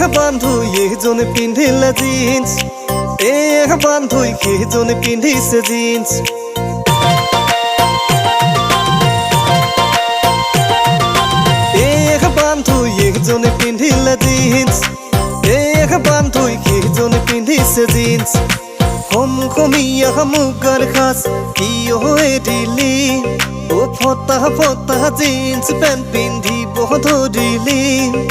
बंधु ये जोने पिंधिला जीन्स एक बंधु ये जोने पिंधिसे जीन्स एक बंधु ये जोने पिंधिला जीन्स एक बंधु ये जोने पिंधिसे जीन्स हम खमिया मुगर खास कियो एडिली ओ फटा फटा जीन्स पैंट पिंधि बहुत धरिली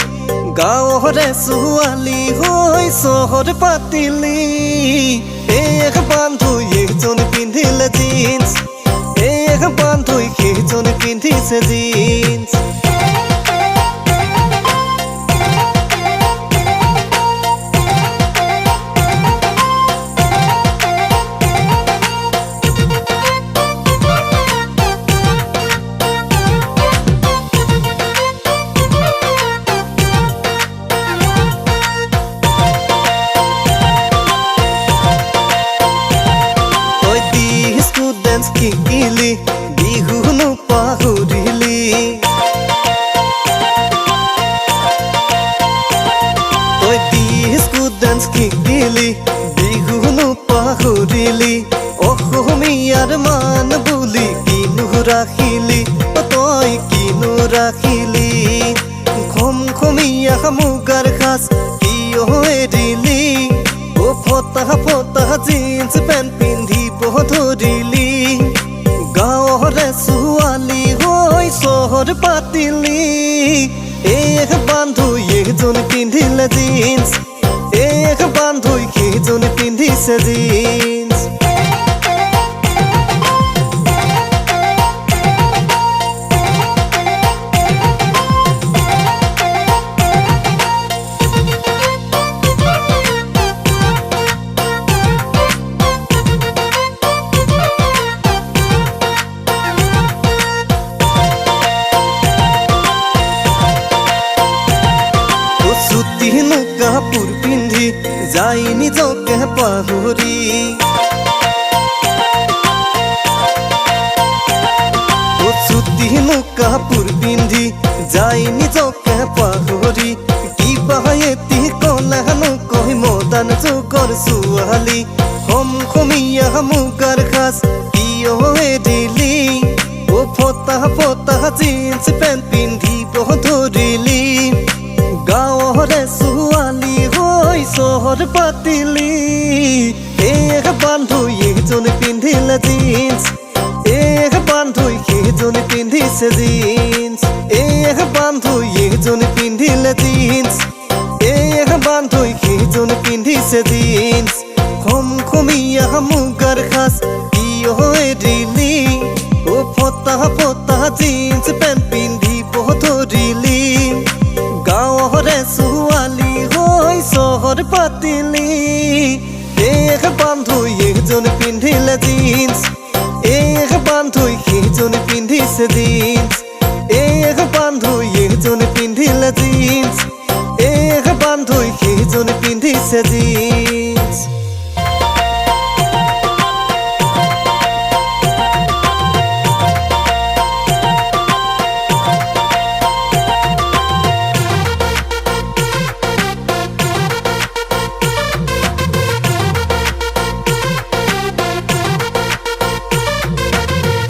गाँवरे सुआली होई सहर पातिली एक बंधु एक जन पिंधिले जीन्स एक बंधु एक जन पिंधिसे jeans Kikili bihunu pahurili Oi disco dance kikili bihunu pahurili Oh miyar man buli kinu rakhili Toi kinu rakhili Khom khomiya mugar khas kiyo edili Oh phota phota jeans pant pindhi bahut dhorili गाँवरे Suvali होई सहर पातिली एक बंधु एक जन पिंधिले jeans एक बंधु एक जन पिंधिसे जीन्स কাপড় পিন্ধি যাই নিজকে পাহৰি ছুটিনো কাপড় পিন্ধি যাই নিজকে পাহৰি কিবা এতি কলানো কই মদান যুগৰ ছোৱালী হম খমিয়া মুগাৰ খাস কিয় এদিলি ও ফটা ফটা জিন্স পেন্ট পিন্ধি বহুত ধৰিলি गाँवरे सुआली होई सहर पातिली एक बंधु एक जन पिंधिले जीन्स एक बंधु एक जन पिंधिसे जीन्स एक बंधु एक जन पिंधिले जीन्स एक बंधु एक जन पिंधिसे जीन्स खम खमिया मुगर खास कियो एडिली ओ फटा फटा जीन्स पैंट पिंधि बहुत धरिली गाँवरे सुआली होई सहर पातिली एक बंधु एक जन पिंधिले जीन्स एक बंधु एक जन पिंधिसे जीन्स एक बंधु एक जन पिंधिले जीन्स एक बंधु एक जन पिंधिसे जीन्स।